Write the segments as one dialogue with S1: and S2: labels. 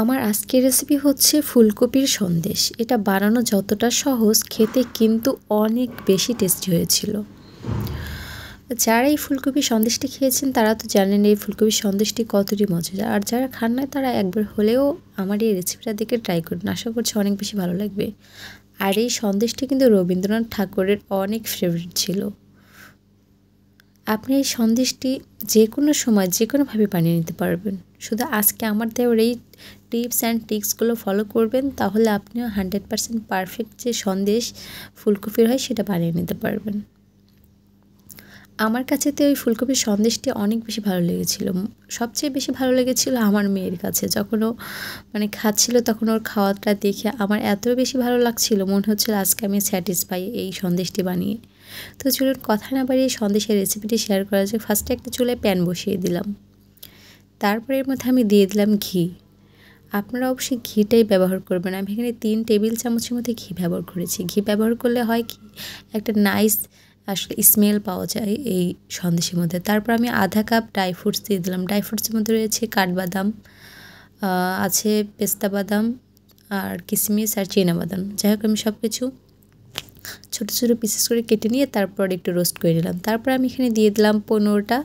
S1: আমার আজকের রেসিপি হচ্ছে ফুলকপির সন্দেশ। এটা বানানো যতটা সহজ, খেতে কিন্তু অনেক বেশি টেস্টি হয়েছিল। যারা এই ফুলকপির সন্দেশটি খেয়েছেন তারা তো জানেন এই ফুলকপির সন্দেশটি কতটি মজার। আর যারা খান না তারা একবার হলেও আমার এই রেসিপিটা দেখে ট্রাই করুন। আশা করছি অনেক বেশি ভালো লাগবে। আর এই সন্দেশটি কিন্তু রবীন্দ্রনাথ ঠাকুরের অনেক ফেভারিট ছিল। আপনি এই সন্দেশটি যে কোনো সময় যে কোনোভাবে বানিয়ে নিতে পারবেন। শুধু আজকে আমার দেওয়ার এই টিপস অ্যান্ড ট্রিক্সগুলো ফলো করবেন, তাহলে আপনিও 100% পারফেক্ট যে সন্দেশ ফুলকপির হয় সেটা বানিয়ে নিতে পারবেন। আমার কাছে তো ওই ফুলকপির সন্দেশটি অনেক বেশি ভালো লেগেছিল। সবচেয়ে বেশি ভালো লেগেছিল আমার মেয়ের কাছে। যখন ও খাচ্ছিল তখন ওর খাওয়াটা দেখে আমার এত বেশি ভালো লাগছিল, মনে হচ্ছিল আজকে আমি স্যাটিসফাই এই সন্দেশটি বানিয়ে। তো চলুন কথা না বাড়িয়ে সন্দেশের রেসিপিটি শেয়ার করা যাক। ফার্স্টে একটা চুলায় প্যান বসিয়ে দিলাম। তারপরে এর মধ্যে আমি দিয়ে দিলাম ঘি। আপনারা অবশ্যই ঘিটাই ব্যবহার করবেন। আমি এখানে 3 টেবিল চামচের মধ্যে ঘি ব্যবহার করেছি। ঘি ব্যবহার করলে হয় কি, একটা নাইস আসলে স্মেল পাওয়া যায় এই সন্দেশের মধ্যে। তারপর আমি আধা কাপ ড্রাই ফ্রুটস দিয়ে দিলাম। ড্রাই ফ্রুটসের মধ্যে রয়েছে কাঠবাদাম, আছে পেস্তা বাদাম, আর কিশমিশ আর চীনাবাদাম। যাই হোক, আমি সব কিছু ছোটো ছোটো পিসেস করে কেটে নিয়ে তারপর একটু রোস্ট করে নিলাম। তারপর আমি এখানে দিয়ে দিলাম 15টা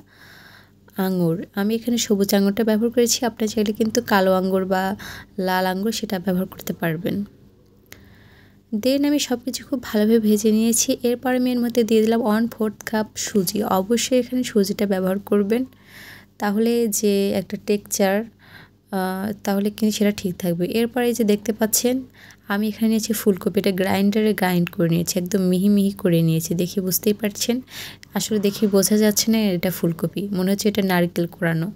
S1: আঙুর। আমি এখানে সবুজ আঙুরটা ব্যবহার করেছি। আপনারা চাইলে কিন্তু কালো আঙুর বা লাল আঙুর সেটা ব্যবহার করতে পারবেন। দেন আমি সব কিছু খুব ভালোভাবে ভেজে নিয়েছি। এরপর আমি এর মধ্যে দিয়ে দিলাম 1/4 কাপ সুজি। অবশ্যই এখানে সুজিটা ব্যবহার করবেন, তাহলে যে একটা টেক্সচার তাহলে কিন্তু সেটা ঠিক থাকবে। এরপরে এই যে দেখতে পাচ্ছেন আমি এখানে নিয়েছি ফুলকপিটা গ্রাইন্ডারে গ্রাইন্ড করে নিয়েছি, একদম মিহি মিহি করে নিয়েছি। দেখে বুঝতেই পারছেন, আসলে দেখে বোঝা যাচ্ছে না এটা ফুলকপি, মনে হচ্ছে এটা নারকেল কোরানো।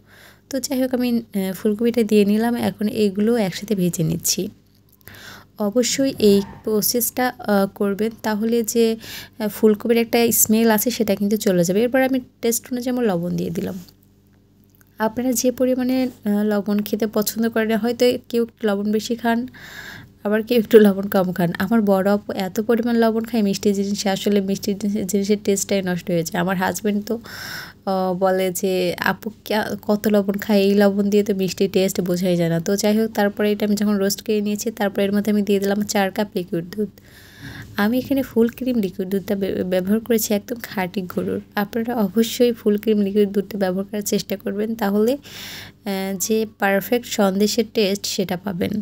S1: তো যাই হোক, আমি ফুলকপিটা দিয়ে নিলাম। এখন এইগুলো একসাথে ভেজে নিচ্ছি। অবশ্যই এই প্রসেসটা করবেন, তাহলে যে ফুলকপির একটা স্মেল আছে সেটা কিন্তু চলে যাবে। এরপর আমি টেস্ট অনুযায়ী আমার লবণ দিয়ে দিলাম। আপনারা যে পরিমাণে লবণ খেতে পছন্দ করেন, হয়তো কেউ লবণ বেশি খান, আবার কেউ একটু লবণ কম খান। আমার বড় আপু এত পরিমাণ লবণ খায় মিষ্টি জিনিসে, আসলে মিষ্টি জিনিসের টেস্টটাই নষ্ট হয়ে যায়। আমার হাজব্যান্ড তো বলে যে আপু কত লবণ খায়, এই লবণ দিয়ে তো মিষ্টি টেস্ট বোঝাই যায় না। তো যাই হোক, তারপরে এটা আমি যখন রোস্ট করে নিয়েছি, তারপরে এর মধ্যে আমি দিয়ে দিলাম 4 কাপ লিকুইড দুধ। আমি এখানে ফুল ক্রিম লিকুইড দুধটা ব্যবহার করেছি, একদম খাঁটি গরুর। আপনারা অবশ্যই ফুল ক্রিম লিকুইড দুধটা ব্যবহার করার চেষ্টা করবেন, তাহলে যে পারফেক্ট সন্দেশের টেস্ট সেটা পাবেন।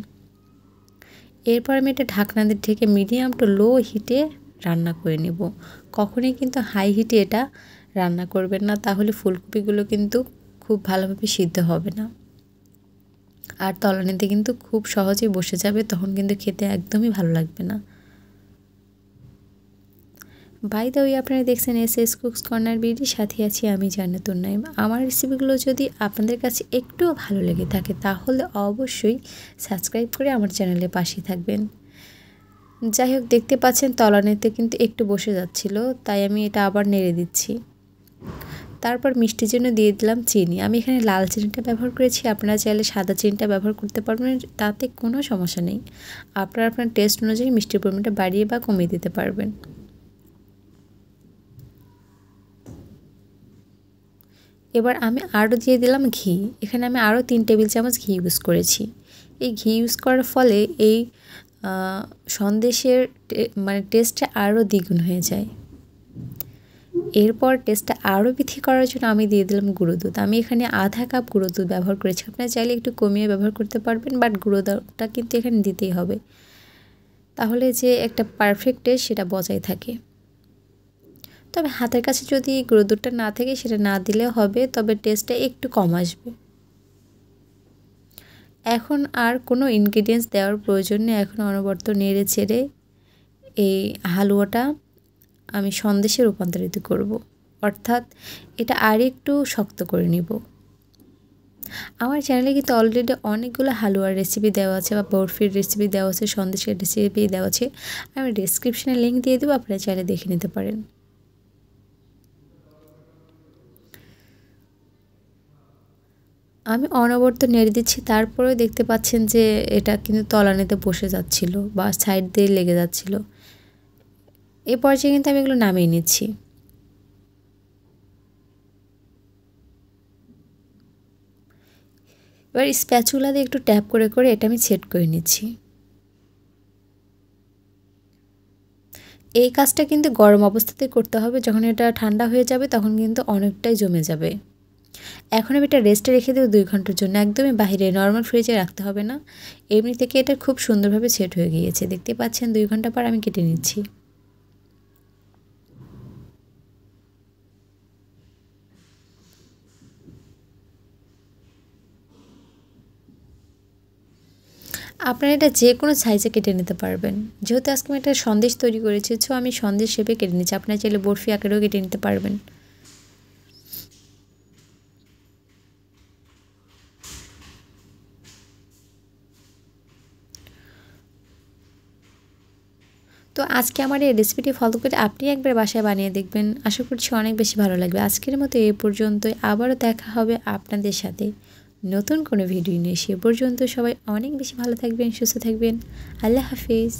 S1: এরপর আমি এটা ঢাকনা দিয়ে ঢেকে মিডিয়াম টু লো হিটে রান্না করে নেব। কখনোই কিন্তু হাই হিটে এটা রান্না করবেন না, তাহলে ফুলকপিগুলো কিন্তু খুব ভালোভাবে সিদ্ধ হবে না, আর তলানিতে কিন্তু খুব সহজেই বসে যাবে, তখন কিন্তু খেতে একদমই ভালো লাগবে না। বাই দ্য ওয়ে, আপনারা দেখছেন এস কুকস কর্নার বিডির সাথে আছি আমি জান্নাতুন নাইম। আমার রেসিপিগুলো যদি আপনাদের কাছে একটুও ভালো লেগে থাকে, তাহলে অবশ্যই সাবস্ক্রাইব করে আমার চ্যানেলের পাশেই থাকবেন। যাই হোক, দেখতে পাচ্ছেন তলানিতে কিন্তু একটু বসে যাচ্ছিল, তাই আমি এটা আবার নেড়ে দিচ্ছি। তারপর মিষ্টির জন্য দিয়ে দিলাম চিনি। আমি এখানে লাল চিনিটা ব্যবহার করেছি, আপনারা চাইলে সাদা চিনিটা ব্যবহার করতে পারবেন, তাতে কোনো সমস্যা নেই। আপনারা আপনার টেস্ট অনুযায়ী মিষ্টির পরিমাণটা বাড়িয়ে বা কমিয়ে দিতে পারবেন। এবার আমি আরও দিয়ে দিলাম ঘি। এখানে আমি আরও 3 টেবিল চামচ ঘি ইউজ করেছি। এই ঘি ইউজ করার ফলে এই সন্দেশের টেস্টটা আরও দ্বিগুণ হয়ে যায়। এরপর টেস্টটা আরও বৃদ্ধি করার জন্য আমি দিয়ে দিলাম গুঁড়ো দুধ। আমি এখানে আধা কাপ গুঁড়ো দুধ ব্যবহার করেছি। আপনারা চাইলে একটু কমিয়ে ব্যবহার করতে পারবেন, বাট গুঁড়ো দুধটা কিন্তু এখানে দিতেই হবে, তাহলে যে একটা পারফেক্ট টেস্ট সেটা বজায় থাকে। তবে হাতের কাছে যদি গুঁড়ো দুধটা না থাকে সেটা না দিলেও হবে, তবে টেস্টটা একটু কম আসবে। এখন আর কোনো ইনগ্রিডিয়েন্টস দেওয়ার প্রয়োজন নেই। এখন অনবরত নেড়ে চেড়ে এই হালুয়াটা আমি সন্দেশে রূপান্তরিত করব, অর্থাৎ এটা আর একটু শক্ত করে নিব। আমার চ্যানেলে কিন্তু অলরেডি অনেকগুলো হালুয়ার রেসিপি দেওয়া আছে, বা বরফির রেসিপি দেওয়া আছে, সন্দেশের রেসিপি দেওয়া আছে। আমি ডেসক্রিপশনে লিঙ্ক দিয়ে দেবো, আপনারা চাইলে দেখে নিতে পারেন। আমি অনবরত নেড়ে দিচ্ছি, তারপরেও দেখতে পাচ্ছেন যে এটা কিন্তু তলানিতে বসে যাচ্ছিল বা সাইড দিয়ে লেগে যাচ্ছিল। এই পর্যায়ে কিন্তু আমি এগুলো নামিয়ে নিচ্ছি। এবার স্প্যাচুলা দিয়ে একটু ট্যাপ করে করে এটা আমি সেট করে নিচ্ছি। এই কাজটা কিন্তু গরম অবস্থাতেই করতে হবে, যখন এটা ঠান্ডা হয়ে যাবে তখন কিন্তু অনেকটাই জমে যাবে। এখন আমি এটা রেস্টে রেখে দেবো 2 ঘন্টার জন্য, একদমই বাইরে নর্মাল ফ্রিজে রাখতে হবে না। এমনি থেকে এটা খুব সুন্দরভাবে সেট হয়ে গিয়েছে, দেখতে পাচ্ছেন 2 ঘন্টা পর আমি কেটে নিচ্ছি। আপনারা এটা যে কোনো সাইজে কেটে নিতে পারবেন। যেহেতু আজকে আমি একটা সন্দেশ তৈরি করেছি, সো আমি সন্দেশ শেপে কেটে নিচ্ছি। আপনারা চাইলে বরফি আকারেও কেটে নিতে পারবেন। তো আজকে আমার এই রেসিপিটি ফলো করে আপনি একবার বাসায় বানিয়ে দেখবেন, আশা করছি অনেক বেশি ভালো লাগবে। আজকের মতো এই পর্যন্তই, আবারও দেখা হবে আপনাদের সাথে নতুন কোনো ভিডিও নিয়ে। সে পর্যন্ত সবাই অনেক বেশি ভালো থাকবেন, সুস্থ থাকবেন। আল্লাহ হাফিজ।